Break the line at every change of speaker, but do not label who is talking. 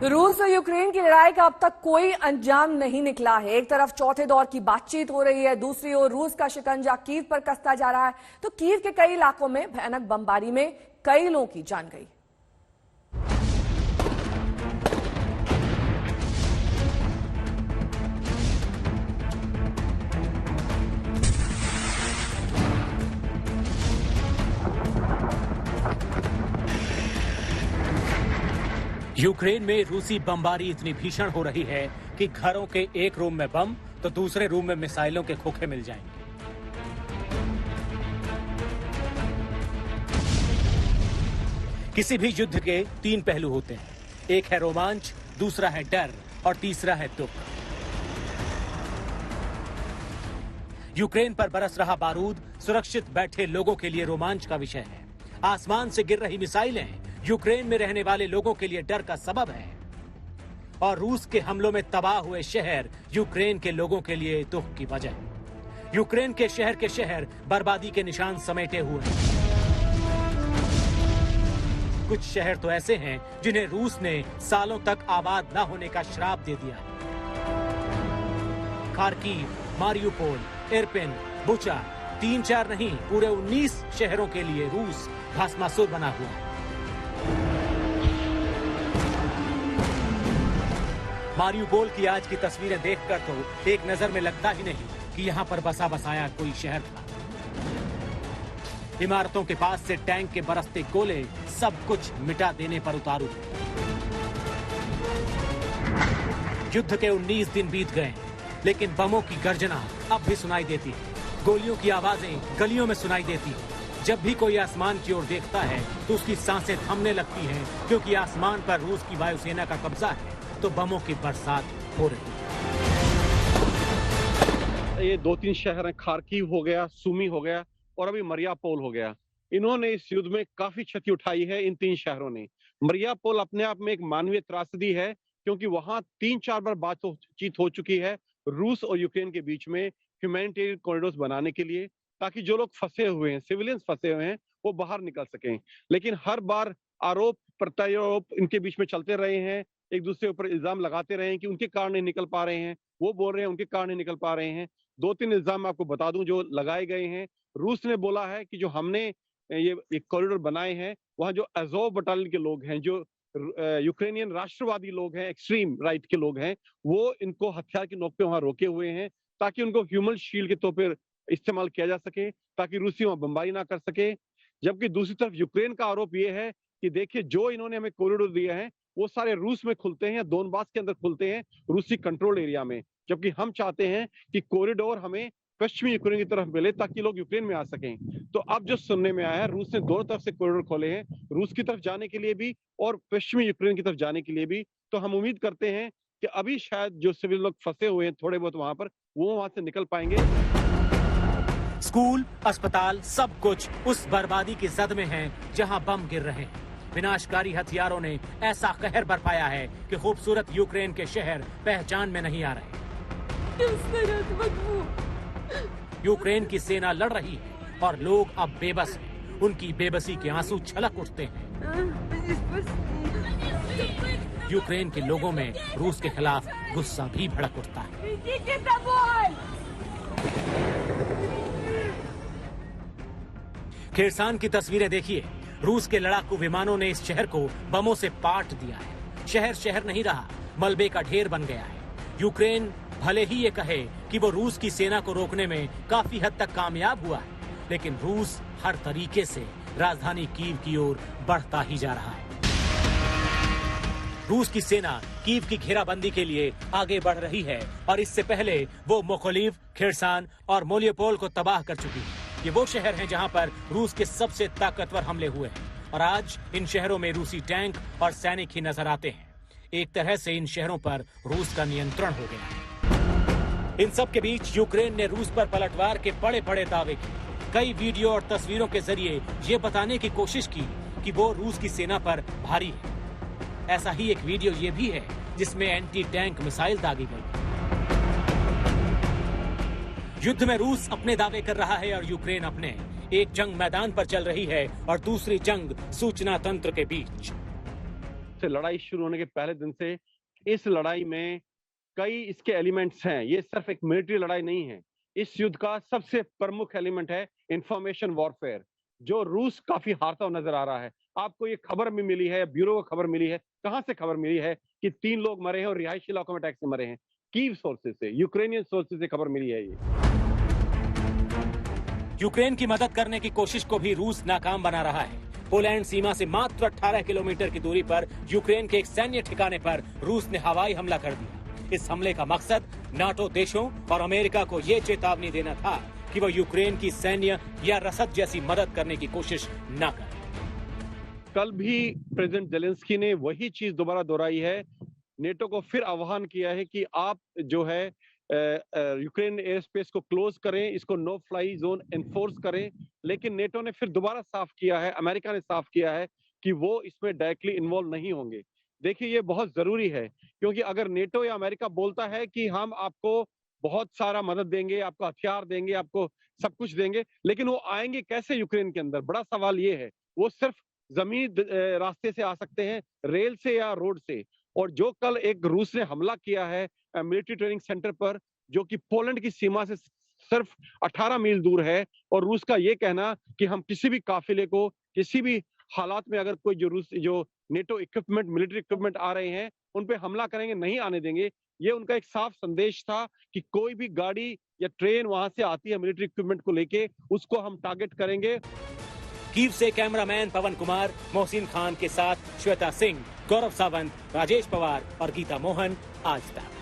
रूस और यूक्रेन की लड़ाई का अब तक कोई अंजाम नहीं निकला है। एक तरफ चौथे दौर की बातचीत हो रही है, दूसरी ओर रूस का शिकंजा कीव पर कसता जा रहा है। तो कीव के कई इलाकों में भयानक बमबारी में कई लोगों की जान गई।
यूक्रेन में रूसी बमबारी इतनी भीषण हो रही है कि घरों के एक रूम में बम तो दूसरे रूम में मिसाइलों के खोखे मिल जाएंगे। किसी भी युद्ध के तीन पहलू होते हैं, एक है रोमांच, दूसरा है डर और तीसरा है दुख। यूक्रेन पर बरस रहा बारूद सुरक्षित बैठे लोगों के लिए रोमांच का विषय है। आसमान से गिर रही मिसाइलें यूक्रेन में रहने वाले लोगों के लिए डर का सबब है और रूस के हमलों में तबाह हुए शहर यूक्रेन के लोगों के लिए दुख की वजह। यूक्रेन के शहर बर्बादी के निशान समेटे हुए हैं। कुछ शहर तो ऐसे हैं जिन्हें रूस ने सालों तक आबाद न होने का श्राप दे दिया है। खार्किव, मारियुपोल, इरपिन, बुचा, 3-4 नहीं पूरे 19 शहरों के लिए रूस भस्मासुर बना हुआ है। मारियुपोल की आज की तस्वीरें देखकर तो एक नजर में लगता ही नहीं कि यहाँ पर बसा बसाया कोई शहर था। इमारतों के पास से टैंक के बरसते गोले सब कुछ मिटा देने पर उतारू। युद्ध के 19 दिन बीत गए, लेकिन बमों की गर्जना अब भी सुनाई देती है। गोलियों की आवाजें गलियों में सुनाई देती है। जब भी कोई आसमान की ओर देखता है तो उसकी सांसें थमने लगती हैं, क्योंकि आसमान पर रूस की वायुसेना का कब्जा है तो बमों की बरसात हो रही है।
ये 2-3 शहर हैं, खार्किव हो गया, सुमी हो गया और अभी मरियापोल हो गया। इन्होंने इस युद्ध में काफी क्षति उठाई है। इन 3 शहरों ने। मरियापोल अपने आप में एक मानवीय त्रासदी है, क्योंकि वहां 3-4 बार बातचीत हो चुकी है रूस और यूक्रेन के बीच में ह्यूमैनिटेरियन कॉरिडोर्स बनाने के लिए, ताकि जो लोग फंसे हुए हैं, सिविलियंस फंसे हुए हैं, वो बाहर निकल सकें। लेकिन हर बार आरोप प्रत्यारोप इनके बीच में चलते रहे हैं। एक दूसरे ऊपर इल्जाम लगाते रहे हैं कि उनके कारण नहीं निकल पा रहे हैं, वो बोल रहे हैं उनके कारण नहीं निकल पा रहे हैं। 2-3 इल्जाम मैं आपको बता दूं जो लगाए गए हैं। रूस ने बोला है कि जो हमने ये एक कॉरिडोर बनाए हैं, वहां जो अज़ोव बटालियन के लोग हैं, जो यूक्रेनियन राष्ट्रवादी लोग हैं, एक्सट्रीम राइट के लोग हैं, वो इनको हथियार की नोक पे वहां रोके हुए हैं, ताकि उनको ह्यूमन शील्ड के तौर पर इस्तेमाल किया जा सके, ताकि रूसी वहां बमबारी ना कर सके। जबकि दूसरी तरफ यूक्रेन का आरोप ये है कि देखिए, जो इन्होंने हमें कॉरिडोर दिया है वो सारे रूस में खुलते हैं, दोनबास के अंदर खुलते हैं, रूसी कंट्रोल एरिया में। जबकि हम चाहते हैं कि कॉरिडोर हमें पश्चिमी यूक्रेन की तरफ मिले, ताकि लोग यूक्रेन में आ सकें। तो अब जो सुनने में आया है, रूस ने दोनों तरफ से कॉरिडोर खोले हैं, रूस की तरफ जाने के लिए भी और पश्चिमी यूक्रेन की तरफ जाने के लिए भी। तो हम उम्मीद करते हैं कि अभी शायद जो सिविल लोग फंसे हुए हैं थोड़े बहुत वहां पर, वो वहां से निकल पाएंगे।
स्कूल, अस्पताल, सब कुछ उस बर्बादी की जद में है जहां बम गिर रहे हैं। विनाशकारी हथियारों ने ऐसा कहर बरपाया है कि खूबसूरत यूक्रेन के शहर पहचान में नहीं आ रहे। यूक्रेन की सेना लड़ रही है और लोग अब बेबस हैं। उनकी बेबसी के आंसू छलक उठते हैं। यूक्रेन के लोगों में रूस के खिलाफ गुस्सा भी भड़क उठता है। खेरसान की तस्वीरें देखिए। रूस के लड़ाकू विमानों ने इस शहर को बमों से पाट दिया है। शहर नहीं रहा, मलबे का ढेर बन गया है। यूक्रेन भले ही ये कहे कि वो रूस की सेना को रोकने में काफी हद तक कामयाब हुआ है, लेकिन रूस हर तरीके से राजधानी कीव की ओर बढ़ता ही जा रहा है। रूस की सेना कीव की घेराबंदी के लिए आगे बढ़ रही है और इससे पहले वो मोकोलिव, खेरसान और मोलियोपोल को तबाह कर चुकी है। ये वो शहर हैं जहां पर रूस के सबसे ताकतवर हमले हुए हैं और आज इन शहरों में रूसी टैंक और सैनिक ही नजर आते हैं। एक तरह से इन शहरों पर रूस का नियंत्रण हो गया है। इन सब के बीच यूक्रेन ने रूस पर पलटवार के बड़े बड़े दावे किए। कई वीडियो और तस्वीरों के जरिए ये बताने की कोशिश की कि वो रूस की सेना पर भारी है। ऐसा ही एक वीडियो ये भी है जिसमें एंटी टैंक मिसाइल दागी गई। युद्ध में रूस अपने दावे कर रहा है और यूक्रेन अपने। एक जंग मैदान पर चल रही है और दूसरी जंग सूचना तंत्र के बीच।
से लड़ाई शुरू होने के पहले दिन से इस लड़ाई में कई इसके एलिमेंट्स हैं। ये सिर्फ एक मिलिट्री लड़ाई नहीं है। इस युद्ध का सबसे प्रमुख एलिमेंट है इंफॉर्मेशन वॉरफेयर, जो रूस काफी हारता हुआ नजर आ रहा है। आपको ये खबर भी मिली है, ब्यूरो को खबर मिली है, कहां से खबर मिली है कि 3 लोग मरे हैं और रिहायशी इलाकों में अटैक से मरे हैं। कीव सोर्सेज से, यूक्रेनियन सोर्सेज से खबर मिली है ये।
यूक्रेन की मदद करने की कोशिश को भी रूस नाकाम बना रहा है। पोलैंड सीमा से मात्र 18 किलोमीटर की दूरी पर यूक्रेन के एक सैन्य ठिकाने पर रूस ने हवाई हमला कर दिया। इस हमले का मकसद नाटो देशों और अमेरिका को ये चेतावनी देना था कि वो यूक्रेन की सैन्य या रसद जैसी मदद करने की कोशिश न करें।
कल भी प्रेसिडेंट जेलेंस्की ने वही चीज दोबारा दोहराई है। नेटो को फिर आह्वान किया है कि आप जो है यूक्रेन एयर स्पेस को क्लोज करें, इसको नो फ्लाई जोन एनफोर्स करें। लेकिन नेटो ने फिर दोबारा साफ किया है, अमेरिका ने साफ किया है कि वो इसमें डायरेक्टली इन्वॉल्व नहीं होंगे। देखिए ये बहुत जरूरी है, क्योंकि अगर नेटो या अमेरिका बोलता है कि हम आपको बहुत सारा मदद देंगे, आपको हथियार देंगे, आपको सब कुछ देंगे, लेकिन वो आएंगे कैसे यूक्रेन के अंदर? बड़ा सवाल ये है। वो सिर्फ जमीन रास्ते से आ सकते हैं, रेल से या रोड से। और जो कल एक रूस ने हमला किया है मिलिट्री ट्रेनिंग सेंटर पर, जो कि पोलैंड की सीमा से सिर्फ 18 मील दूर है, और रूस का ये कहना कि हम किसी भी काफिले को किसी भी हालात में अगर कोई जो नेटो इक्विपमेंट, मिलिट्री इक्विपमेंट आ रहे हैं, उन पे हमला करेंगे, नहीं आने देंगे। ये उनका एक साफ संदेश था कि कोई भी गाड़ी या ट्रेन वहां से आती है मिलिट्री इक्विपमेंट को लेके, उसको हम टारगेट करेंगे।
कीव से कैमरामैन पवन कुमार, मोहसिन खान के साथ श्वेता सिंह, गौरव सावंत, राजेश पवार और गीता मोहन, आज तक।